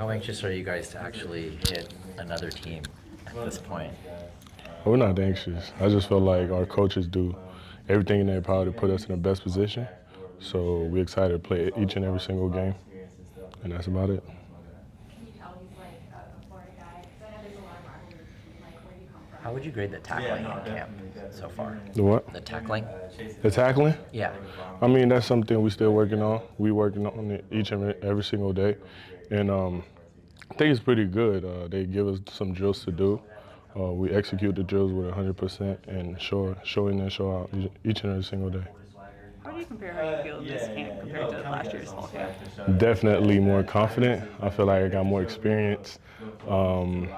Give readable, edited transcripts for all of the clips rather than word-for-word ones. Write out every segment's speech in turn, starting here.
How anxious are you guys to actually hit another team at this point? We're not anxious. I just feel like our coaches do everything in their power to put us in the best position. So we're excited to play each and every single game, and that's about it. Can you tell he's like a Florida guy? Because I know there's a lot of rivalry between like where you come from. How would you grade the tackling in camp so far? The what? The tackling? The tackling? Yeah. I mean, that's something we're still working on. We're working on it each and every single day. And I think it's pretty good. They give us some drills to do. We execute the drills with 100% and show out each and every single day. How do you compare how you feel in this camp compared to last year's fall camp? Definitely more confident. I feel like I got more experience. And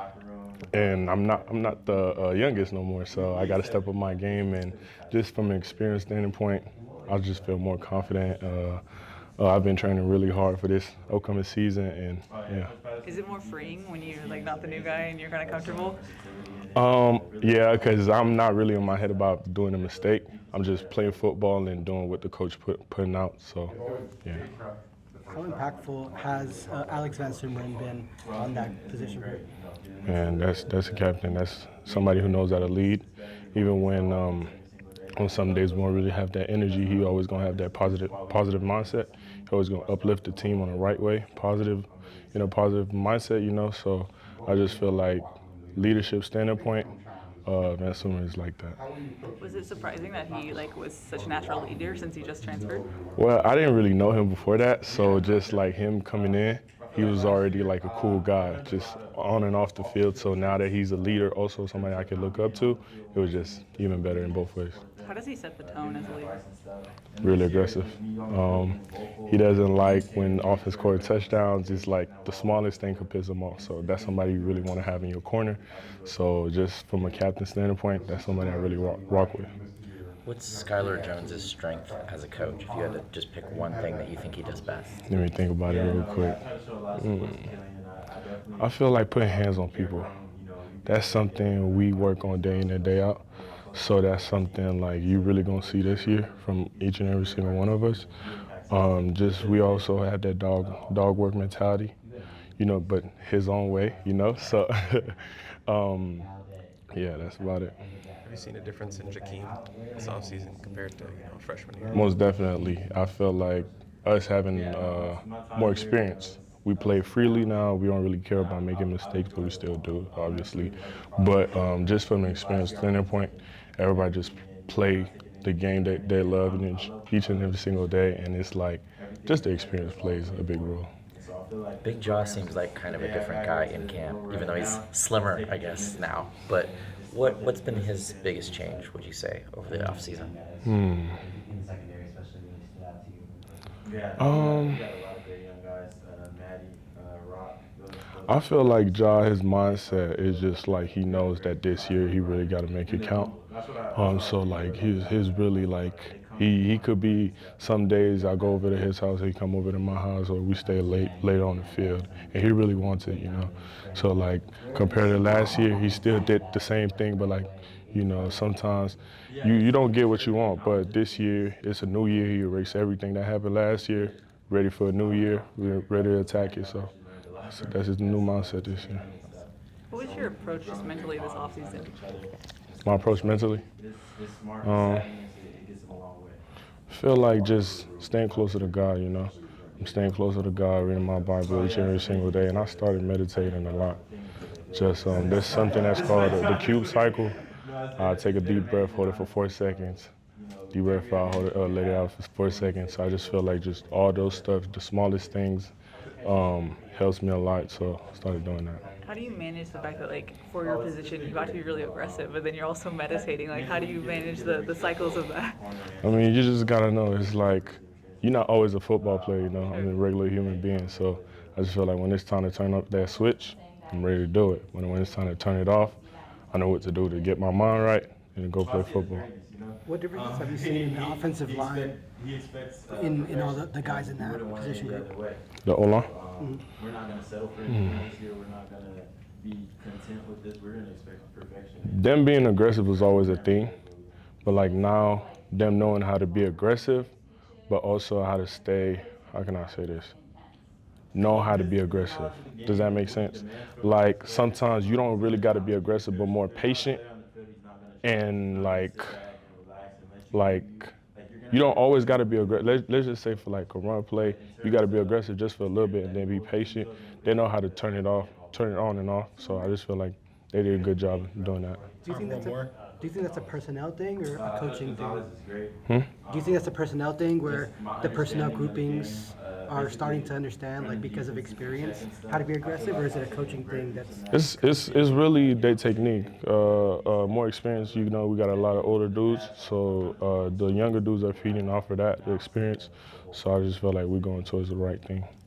I'm not the youngest no more, so I got to step up my game. And just from an experience standpoint, I just feel more confident. I've been training really hard for this upcoming season, and yeah. Is it more freeing when you're like not the new guy and you're kind of comfortable? Yeah, because I'm not really in my head about doing a mistake. I'm just playing football and doing what the coach putting out. So, yeah. How impactful has Alex Van Sumeren been on that position group? And that's a captain. That's somebody who knows how to lead. Even when on some days we won't really have that energy, he always gonna have that positive mindset. He always gonna uplift the team on the right way, positive mindset. So I just feel like leadership standpoint, Van Sumeren is like that. Was it surprising that he like was such a natural leader since he just transferred? Well, I didn't really know him before that, so just like him coming in, he was already like a cool guy, just on and off the field. So now that he's a leader, also somebody I can look up to, it was just even better in both ways. How does he set the tone as a leader? Really aggressive. He doesn't like when offense score touchdowns. It's like the smallest thing could piss him off. So that's somebody you really want to have in your corner. So just from a captain standpoint, that's somebody I really rock with. What's Skylar Jones' strength as a coach? If you had to just pick one thing that you think he does best. Let me think about it real quick. I feel like putting hands on people. That's something we work on day in and day out. So that's something like you really gonna see this year from each and every single one of us. We also had that dog work mentality, but his own way, So, yeah, that's about it. Have you seen a difference in Jakeem this offseason compared to freshman year? Most definitely. I feel like us having more experience. We play freely now. We don't really care about making mistakes, but we still do, obviously. But just from an experience standpoint, everybody just play the game that they love each and every single day, and it's like just the experience plays a big role. Big Jaw seems like kind of a different guy in camp, even though he's slimmer, I guess, now. But what's been his biggest change, would you say, over the offseason? I feel like Ja, his mindset is just like he knows that this year he really got to make it count. So like his really like he could be some days I go over to his house, he come over to my house, or we stay later on the field, and he really wants it, So like compared to last year, he still did the same thing, but like sometimes you don't get what you want. But this year it's a new year. He erased everything that happened last year, ready for a new year, we're ready to attack it. So that's his new mindset this year. What was your approach just mentally this offseason? My approach mentally? Feel like just staying closer to God, I'm staying closer to God, reading my Bible each and every single day, and I started meditating a lot. Just there's something that's called the cube cycle. I take a deep breath, hold it for 4 seconds. Deep breath out, hold it, let it out for 4 seconds. So I just feel like just all those stuff, the smallest things, helps me a lot, so I started doing that. How do you manage the fact that, like, for your position, you got to be really aggressive, but then you're also meditating? Like, how do you manage the cycles of that? I mean, you just got to know. It's like you're not always a football player, I'm a regular human being. So I just feel like when it's time to turn up that switch, I'm ready to do it. When it's time to turn it off, I know what to do to get my mind right and go play football. What differences have you seen in the offensive line in all the guys in that position group? The O-line? We're not going to settle for anything this year. We're not going to be content with this. We're going to expect perfection. Them being aggressive was always a thing, but like now, them knowing how to be aggressive, but also how to stay, how can I say this? know how to be aggressive. Does that make sense? Like sometimes you don't really got to be aggressive, but more patient and like you don't always got to be aggressive. Let's just say for like a run play, you got to be aggressive just for a little bit and then be patient. They know how to turn it on and off. So I just feel like they did a good job doing that. Do you think that's a personnel thing or a coaching thing? Hmm? Do you think that's a personnel thing where the personnel groupings are starting to understand, like because of experience, how to be aggressive, or is it a coaching thing that's? It's really their technique. More experience, you know, we got a lot of older dudes, so the younger dudes are feeding off of that, the experience. So I just feel like we're going towards the right thing.